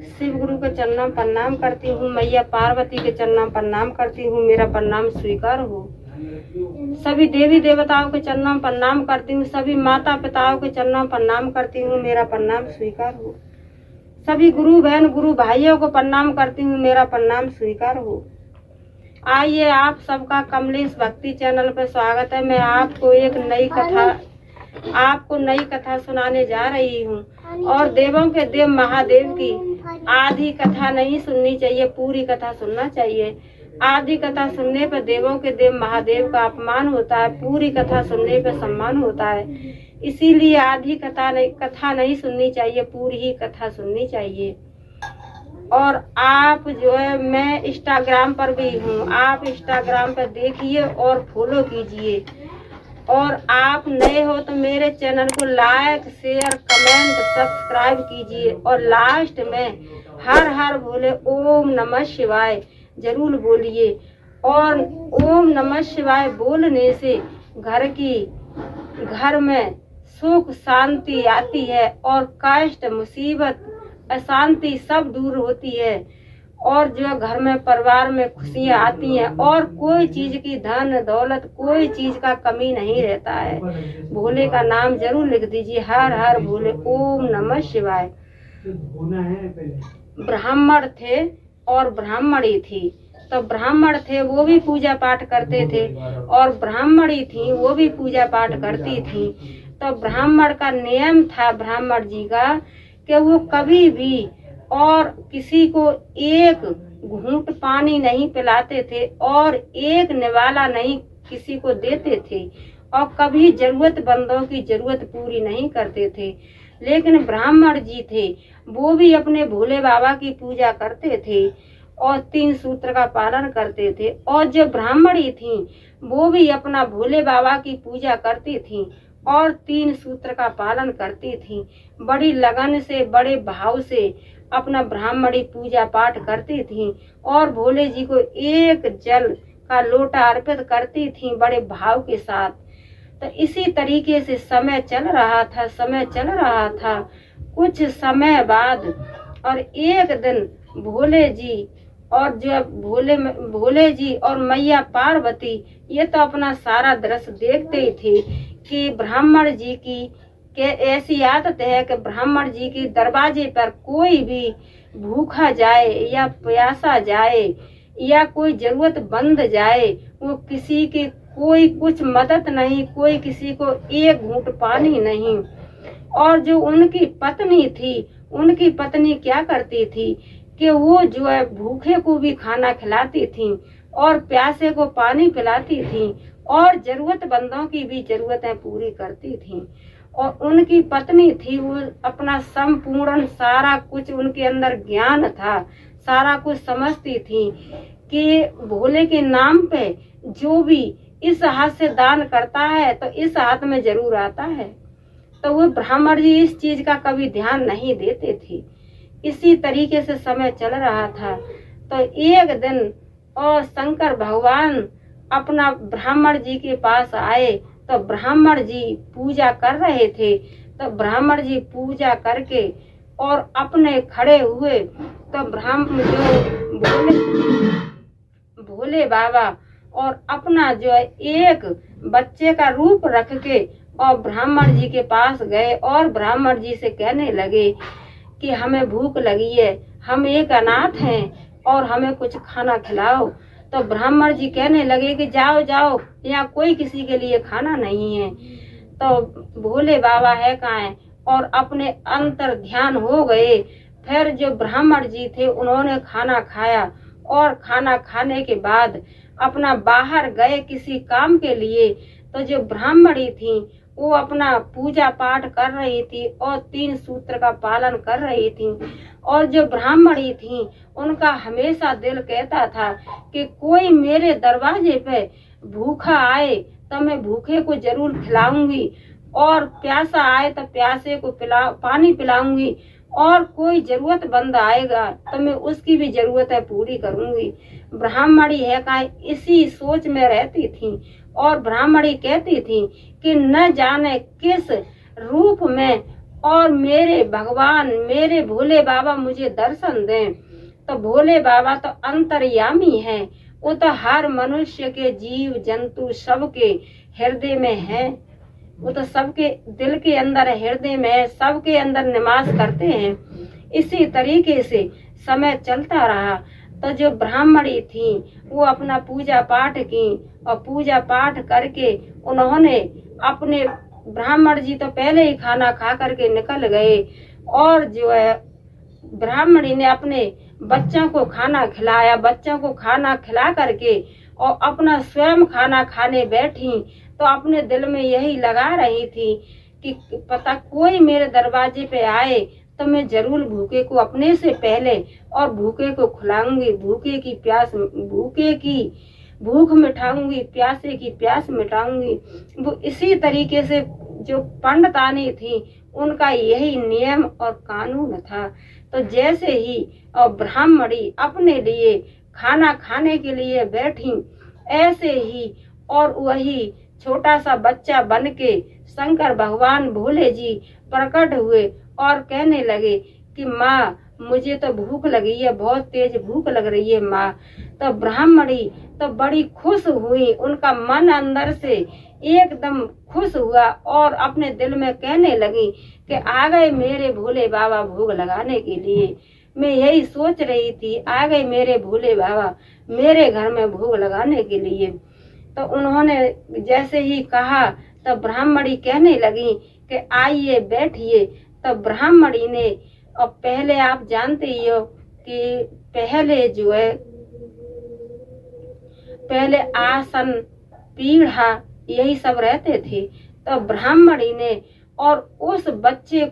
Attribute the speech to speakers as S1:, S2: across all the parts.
S1: शिव गुरु के चरणों प्रणाम करती हूँ, मैया पार्वती के चरणों प्रणाम करती हूँ, मेरा प्रणाम स्वीकार हो। सभी देवी देवताओं के चरणों प्रणाम करती हूँ, सभी माता पिताओं के चरणों प्रणाम करती हूँ, मेरा प्रणाम स्वीकार हो। सभी गुरु बहन गुरु भाइयों को प्रणाम करती हूँ, मेरा प्रणाम स्वीकार हो। आइए आप सबका कमलेश भक्ति चैनल पर स्वागत है। मैं आपको एक नई कथा सुनाने जा रही हूँ और देवों के देव महादेव की आधी कथा नहीं सुननी चाहिए, पूरी कथा सुनना चाहिए। आधी कथा सुनने पर देवों के देव महादेव का अपमान होता है, पूरी कथा सुनने पर सम्मान होता है। इसीलिए आधी कथा नहीं सुननी चाहिए, पूरी ही कथा सुननी चाहिए। और आप जो है, मैं इंस्टाग्राम पर भी हूँ, आप इंस्टाग्राम पर देखिए और फॉलो कीजिए। और आप नए हो तो मेरे चैनल को लाइक शेयर कमेंट सब्सक्राइब कीजिए। और लास्ट में हर हर बोले ओम नमः शिवाय जरूर बोलिए। और ओम नमः शिवाय बोलने से घर में सुख शांति आती है और कष्ट मुसीबत अशांति सब दूर होती है। और जो घर में परिवार में खुशियाँ आती हैं और कोई चीज की धन दौलत कोई चीज का कमी नहीं रहता है। भोले का नाम जरूर लिख दीजिए, हर हर भोले ओम नमः शिवाय। ब्राह्मण थे और ब्राह्मणी थी। तो ब्राह्मण थे वो भी पूजा पाठ करते थे और ब्राह्मणी थी वो भी पूजा पाठ करती थी। तो ब्राह्मण का नियम था ब्राह्मण जी का कि वो कभी भी और किसी को एक घूंट पानी नहीं पिलाते थे और एक निवाला नहीं किसी को देते थे और कभी जरूरतमंदों की जरूरत पूरी नहीं करते थे। लेकिन ब्राह्मण जी थे वो भी अपने भोले बाबा की पूजा करते थे और 3 सूत्र का पालन करते थे। और जो ब्राह्मणी थी वो भी अपना भोले बाबा की पूजा करती थी और 3 सूत्र का पालन करती थी। बड़ी लगन से बड़े भाव से अपना ब्राह्मणी पूजा पाठ करती थी और भोले जी को एक जल का लोटा अर्पित करती थी बड़े भाव के साथ। तो इसी तरीके से समय चल रहा था। कुछ समय बाद और एक दिन भोले जी और मैया पार्वती ये तो अपना सारा दृश्य देखते ही थे कि ब्राह्मण जी की ऐसी आदत है कि ब्राह्मण जी के दरवाजे पर कोई भी भूखा जाए या प्यासा जाए या कोई जरूरतमंद जाए, वो किसी की कोई कुछ मदद नहीं, कोई किसी को एक घूंट पानी नहीं। और जो उनकी पत्नी क्या करती थी कि वो जो है भूखे को भी खाना खिलाती थी और प्यासे को पानी पिलाती थी और जरूरतमंदों की भी जरूरतें पूरी करती थी। और उनकी पत्नी थी वो अपना संपूर्ण सारा कुछ उनके अंदर ज्ञान था, सारा कुछ समझती थी कि भोले के नाम पे जो भी इस हाथ से दान करता है तो इस हाथ में जरूर आता है। तो वो ब्राह्मण जी इस चीज का कभी ध्यान नहीं देते थे। इसी तरीके से समय चल रहा था। तो एक दिन और शंकर भगवान अपना ब्राह्मण जी के पास आए तो ब्राह्मण जी पूजा कर रहे थे। तो ब्राह्मण जी पूजा करके और अपने खड़े हुए तो भोले बाबा और अपना जो है एक बच्चे का रूप रख के और ब्राह्मण जी के पास गए और ब्राह्मण जी से कहने लगे कि हमें भूख लगी है, हम एक अनाथ हैं और हमें कुछ खाना खिलाओ। तो ब्राह्मण जी कहने लगे कि जाओ जाओ, यहाँ कोई किसी के लिए खाना नहीं है। तो भोले बाबा है कहाँ और अपने अंतर ध्यान हो गए। फिर जो ब्राह्मण जी थे उन्होंने खाना खाया और खाना खाने के बाद अपना बाहर गए किसी काम के लिए। तो जो ब्राह्मणी थी वो अपना पूजा पाठ कर रही थी और 3 सूत्र का पालन कर रही थी। और जो ब्राह्मणी थी उनका हमेशा दिल कहता था कि कोई मेरे दरवाजे पे भूखा आए तो मैं भूखे को जरूर खिलाऊंगी और प्यासा आए तो प्यासे को पानी पिलाऊंगी और कोई जरूरतमंद आएगा तो मैं उसकी भी जरूरतें पूरी करूंगी। ब्राह्मणी है का इसी सोच में रहती थी और ब्राह्मणी कहती थी कि न जाने किस रूप में और मेरे भगवान, मेरे भोले बाबा मुझे दर्शन दें। तो भोले बाबा तो अंतर्यामी हैं, वो तो हर मनुष्य के, जीव जंतु सबके हृदय में है। वो तो सबके दिल के अंदर है, हृदय में है, सबके अंदर निवास करते हैं। इसी तरीके से समय चलता रहा। तो जो ब्राह्मणी थी वो अपना पूजा पाठ की, और पूजा पाठ करके उन्होंने अपने, ब्राह्मण जी तो पहले ही खाना खा करके निकल गए, और जो है ब्राह्मणी ने अपने बच्चों को खाना खिलाया। बच्चों को खाना खिला करके और अपना स्वयं खाना खाने बैठी। तो अपने दिल में यही लगा रही थी कि पता कोई मेरे दरवाजे पे आए तो मैं जरूर भूखे को अपने से पहले और भूखे को खिलाऊंगी, भूखे की प्यास, भूखे की भूख मिटाऊंगी, प्यासे की प्यास मिटाऊंगी। वो इसी तरीके से जो पंडितानी थी उनका यही नियम और कानून था। तो जैसे ही और ब्राह्मणी अपने लिए खाना खाने के लिए बैठी, ऐसे ही और वही छोटा सा बच्चा बन के शंकर भगवान भोले जी प्रकट हुए और कहने लगे कि माँ मुझे तो भूख लगी है, बहुत तेज भूख लग रही है माँ। तो ब्राह्मणी तो बड़ी खुश हुई, उनका मन अंदर से एकदम खुश हुआ और अपने दिल में कहने लगी कि आ गए मेरे भोले बाबा भोग लगाने के लिए। मैं यही सोच रही थी, आ गए मेरे भोले बाबा मेरे घर में भोग लगाने के लिए। तो उन्होंने जैसे ही कहा तो ब्राह्मणी कहने लगी कि आइए बैठिए। तो ब्राह्मणी ने, और पहले आप जानते ही हो कि पहले जो है, पहले आसन पीढ़ा यही सब रहते थे। तो ब्राह्मणी ने और उस बच्चे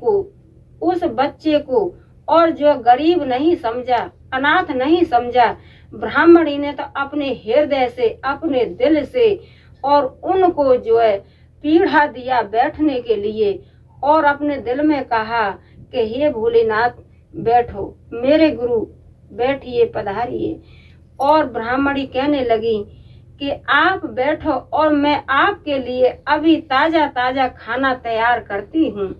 S1: को और जो गरीब नहीं समझा, अनाथ नहीं समझा, ब्राह्मणी ने तो अपने हृदय से, अपने दिल से और उनको जो है पीढ़ा दिया बैठने के लिए, और अपने दिल में कहा कि हे भोलेनाथ बैठो, मेरे गुरु बैठिए, पधारिए। और ब्राह्मणी कहने लगी कि आप बैठो और मैं आपके लिए अभी ताजा ताजा खाना तैयार करती हूँ।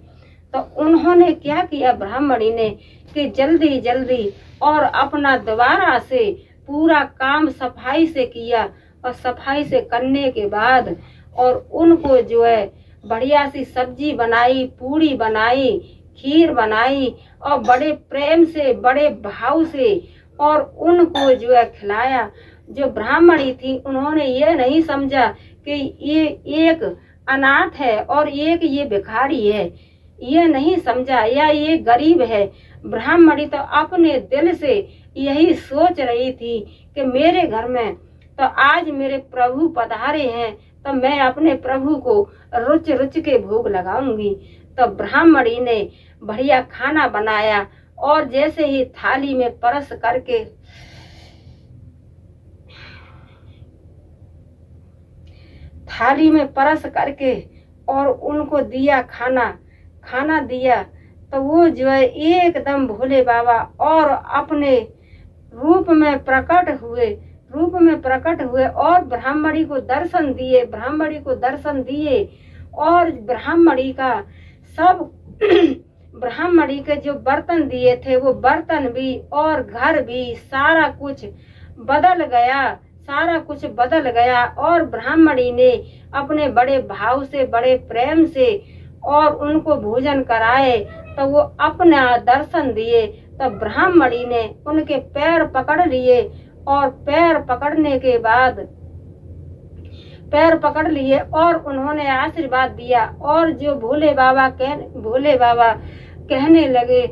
S1: तो उन्होंने क्या किया ब्राह्मणी ने कि जल्दी जल्दी और अपना दोबारा से पूरा काम सफाई से किया, और सफाई से करने के बाद और उनको जो है बढ़िया सी सब्जी बनाई, पूड़ी बनाई, खीर बनाई, और बड़े प्रेम से, बड़े भाव से और उनको जो है खिलाया। जो ब्राह्मणी थी उन्होंने ये नहीं समझा कि ये एक अनाथ है और एक ये भिखारी है, ये नहीं समझा, या ये गरीब है। ब्राह्मणी तो अपने दिल से यही सोच रही थी कि मेरे घर में तो आज मेरे प्रभु पधारे हैं, तो मैं अपने प्रभु को रुच रुच के भोग लगाऊंगी। तो ब्राह्मणी ने बढ़िया खाना बनाया और जैसे ही थाली में परस करके और उनको दिया खाना दिया, तो वो जो है एकदम भोले बाबा और अपने रूप में प्रकट हुए और ब्राह्मणी को दर्शन दिए और ब्राह्मणी का सब ब्राह्मणी के जो बर्तन दिए थे वो बर्तन भी और घर भी सारा कुछ बदल गया और ब्राह्मणी ने अपने बड़े भाव से, बड़े प्रेम से और उनको भोजन कराए। तो वो अपना दर्शन दिए। तो ब्राह्मणी ने उनके पैर पकड़ लिए और पैर पकड़ लिए और उन्होंने आशीर्वाद दिया। और जो भोले बाबा कहने लगे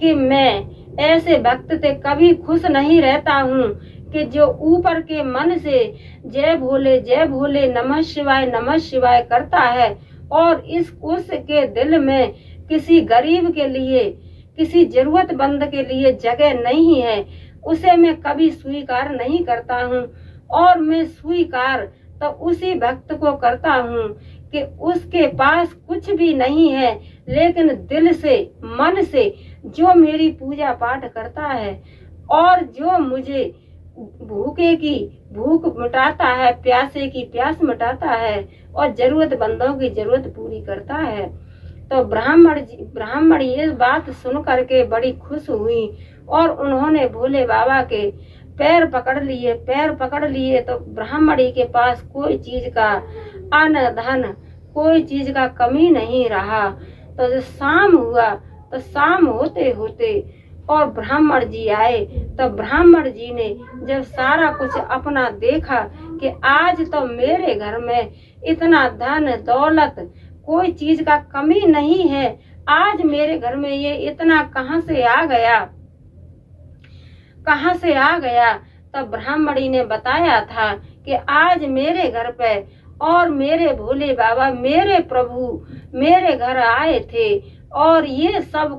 S1: कि मैं ऐसे भक्त से कभी खुश नहीं रहता हूँ कि जो ऊपर के मन से जय भोले नमः शिवाय करता है और उसके दिल में किसी गरीब के लिए, किसी जरूरतमंद के लिए जगह नहीं है, उसे मैं कभी स्वीकार नहीं करता हूँ। और मैं स्वीकार तो उसी भक्त को करता हूँ कि उसके पास कुछ भी नहीं है, लेकिन दिल से, मन से जो मेरी पूजा पाठ करता है और जो मुझे भूखे की भूख मिटाता है, प्यासे की प्यास मिटाता है और जरूरतमंदों की जरूरत पूरी करता है। तो ब्राह्मण ये बात सुन करके बड़ी खुश हुई और उन्होंने भोले बाबा के पैर पकड़ लिए तो ब्राह्मणी के पास कोई चीज का अन्न धन, कोई चीज का कमी नहीं रहा। तो जब शाम हुआ तो शाम होते होते और ब्राह्मण जी आए, तो ब्राह्मण जी ने जब सारा कुछ अपना देखा कि आज तो मेरे घर में इतना धन दौलत, कोई चीज का कमी नहीं है, आज मेरे घर में ये इतना कहाँ से आ गया। तब ब्राह्मणी ने बताया था कि आज मेरे घर पे और मेरे भोले बाबा, मेरे प्रभु मेरे घर आए थे और ये सब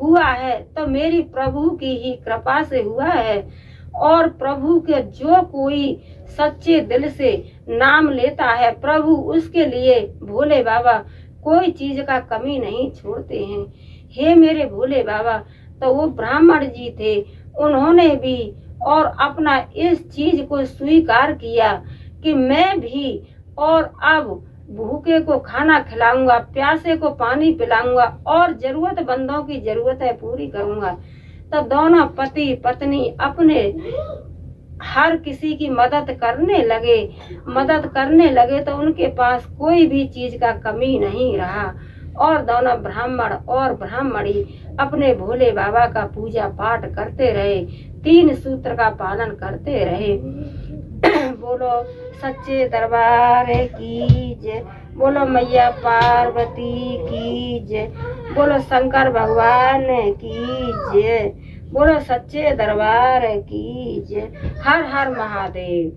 S1: हुआ है तो मेरी प्रभु की ही कृपा से हुआ है। और प्रभु के जो कोई सच्चे दिल से नाम लेता है, प्रभु उसके लिए भोले बाबा कोई चीज का कमी नहीं छोड़ते हैं। हे मेरे भोले बाबा, तो वो ब्राह्मण जी थे, उन्होंने भी और अपना इस चीज को स्वीकार किया कि मैं भी और अब भूखे को खाना खिलाऊंगा, प्यासे को पानी पिलाऊंगा और जरूरतमंदों की जरूरतें पूरी करूंगा। तो दोनों पति पत्नी अपने हर किसी की मदद करने लगे तो उनके पास कोई भी चीज का कमी नहीं रहा। और दोनों ब्राह्मण और ब्राह्मणी अपने भोले बाबा का पूजा पाठ करते रहे, 3 सूत्र का पालन करते रहे। बोलो सच्चे दरबार की जय, बोलो मैया पार्वती की जय, बोलो शंकर भगवान की जय, बोलो सच्चे दरबार की जय। हर हर महादेव।